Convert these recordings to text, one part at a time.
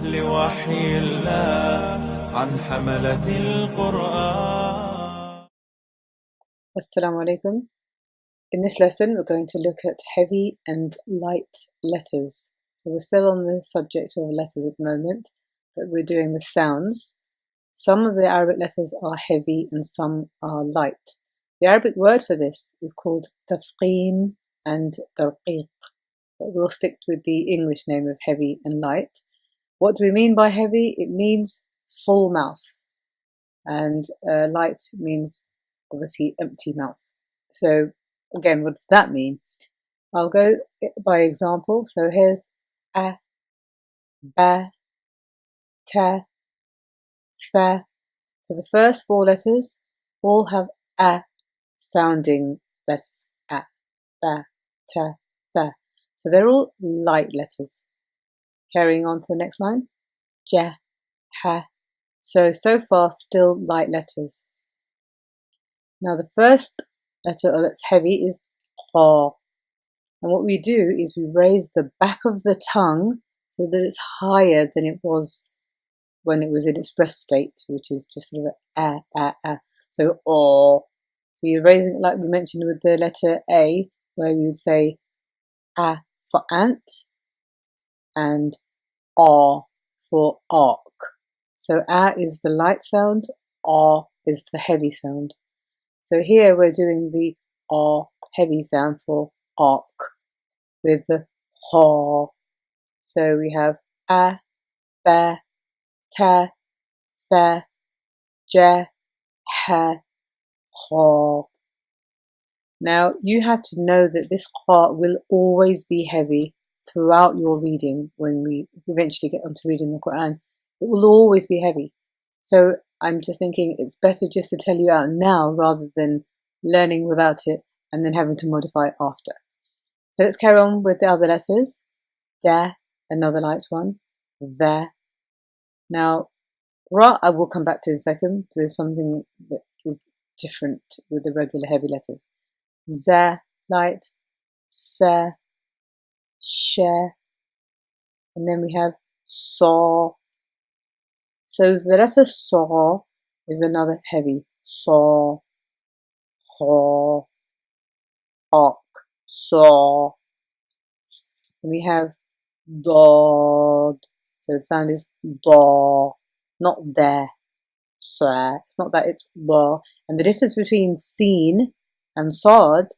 لوحي الله عن حملة القرآن. Assalamu alaikum. In this lesson, we're going to look at heavy and light letters. So we're still on the subject of letters at the moment, but we're doing the sounds. Some of the Arabic letters are heavy and some are light. The Arabic word for this is called Tafkheem and Tarkeek, but we'll stick with the English name of heavy and light. What do we mean by heavy? It means full mouth, and light means obviously empty mouth. So again, what does that mean? I'll go by example. So here's a, ba, ta, fa. So the first four letters all have a sounding letters. A, ba, ta, fa. So they're all light letters. Carrying on to the next line. Ja, ha. So far still light letters. Now the first letter that's heavy is ha. And what we do is we raise the back of the tongue so that it's higher than it was when it was in its rest state, which is just sort of a. So oh. So you're raising it like we mentioned with the letter A, where you would say a for ant and ah for ark. So a is the light sound, ah is the heavy sound. So here we're doing the ah heavy sound for ark with the ha. So we have a, ba, ta, fa, ja, ha, ha. Now you have to know that this ha will always be heavy throughout your reading. When we eventually get onto reading the Quran, it will always be heavy. So I'm just thinking it's better just to tell you out now rather than learning without it and then having to modify it after. So let's carry on with the other letters. Da, another light one. The. Now, ra I will come back to in a second. There's something that is different with the regular heavy letters. Za, light. Sa, she. And then we have saw. So the letter saw is another heavy. Saw, ha, ark, saw. And we have dod. So the sound is da, not there. So it's not that, it's da. And the difference between seen and sad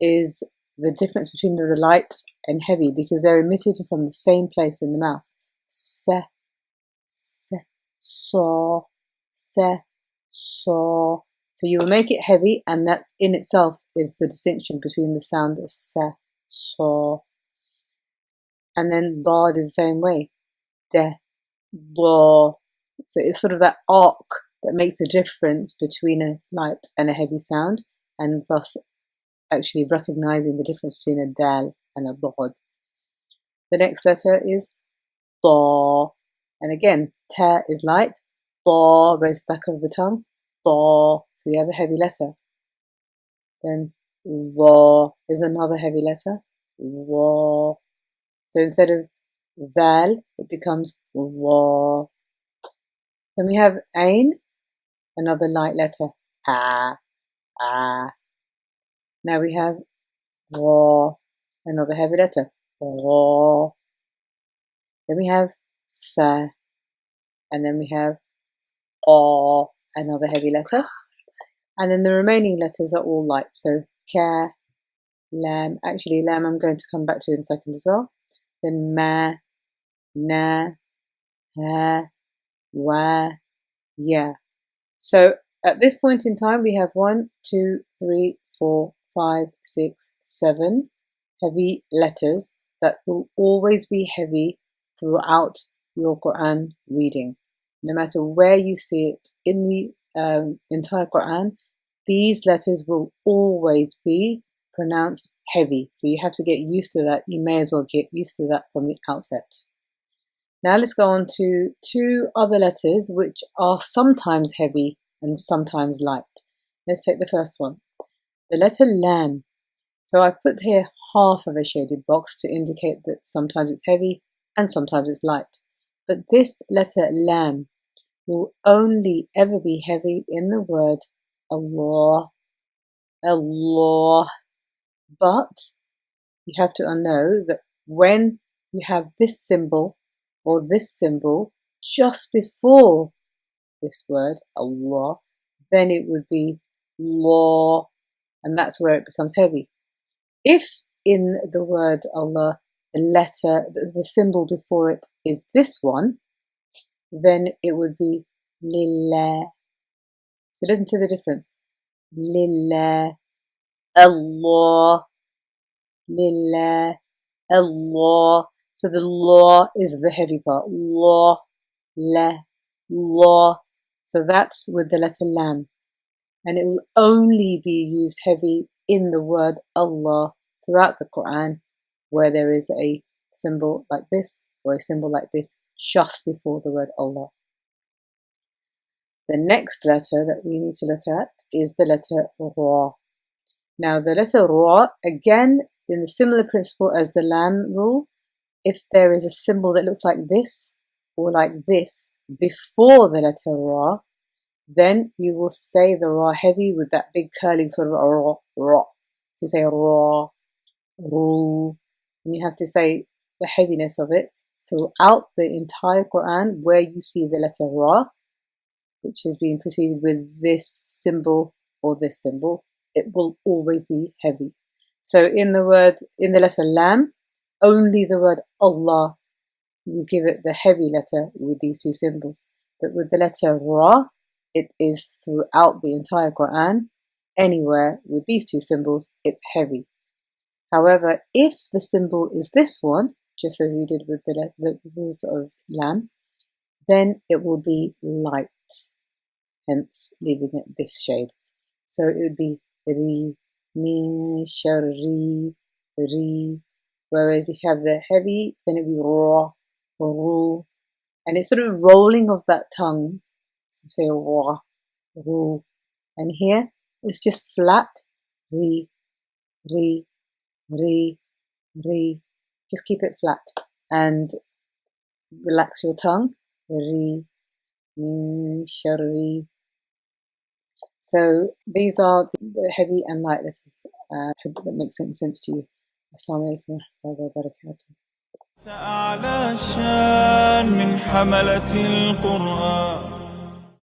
is the difference between the light and heavy, because they're emitted from the same place in the mouth. Se, se, saw, se, saw. So you will make it heavy, and that in itself is the distinction between the sound of se, saw. And then dad is the same way. De, da. So it's sort of that arc that makes the difference between a light and a heavy sound, and thus actually recognizing the difference between a dal and a dad. The next letter is da. And again, ta is light, da, raise the back of the tongue, da. So we have a heavy letter. Then va is another heavy letter, va. So instead of val, it becomes va. Then we have ain, another light letter, a. Now we have ra, another heavy letter, ra. Then we have fa, and then we have a, another heavy letter. And then the remaining letters are all light. So ka, lam. Actually, lam I'm going to come back to in a second as well. Then ma, na, ha, wa, ya. So at this point in time, we have 1, 2, 3, 4, 5, 6, 7 heavy letters that will always be heavy throughout your Quran reading. No matter where you see it in the entire Quran, these letters will always be pronounced heavy. So you have to get used to that. You may as well get used to that from the outset. Now let's go on to two other letters which are sometimes heavy and sometimes light. Let's take the first one. The letter lam. So I've put here half of a shaded box to indicate that sometimes it's heavy and sometimes it's light. But this letter lam will only ever be heavy in the word Allah, Allah. But you have to know that when you have this symbol or this symbol just before this word, Allah, then it would be law, and that's where it becomes heavy. If in the word Allah, the letter, the symbol before it is this one, then it would be lillah. So listen to the difference. Lillah, Allah, lillah, Allah. So the law is the heavy part. Law, la, law. So that's with the letter lam. And it will only be used heavy in the word Allah throughout the Quran, where there is a symbol like this or a symbol like this just before the word Allah. The next letter that we need to look at is the letter Ra. Now the letter Ra, again, in the similar principle as the lam rule, if there is a symbol that looks like this or like this before the letter Ra, then you will say the Ra heavy with that big curling sort of Ra, Ra. So you say Ra, Ru, and you have to say the heaviness of it throughout the entire Quran where you see the letter Ra, which has been preceded with this symbol or this symbol, it will always be heavy. So in the letter lam, only the word Allah, you give it the heavy letter with these two symbols. But with the letter Ra, it is throughout the entire Quran. Anywhere with these two symbols, it's heavy. However, if the symbol is this one, just as we did with the rules of lam, then it will be light, hence leaving it this shade. So it would be ri, min sharri, ri. Whereas if you have the heavy, then it would be ra, ru. And it's sort of rolling of that tongue. So say ra, ru. And here, it's just flat, ri, ri, ri, ri. Just keep it flat and relax your tongue. Ri, min sharri. So these are the heavy and light. This is hope that makes sense to you. Assalamu alaikum wa rahmatullahi wa barakatuh. أعلى الشان من حملة القرآن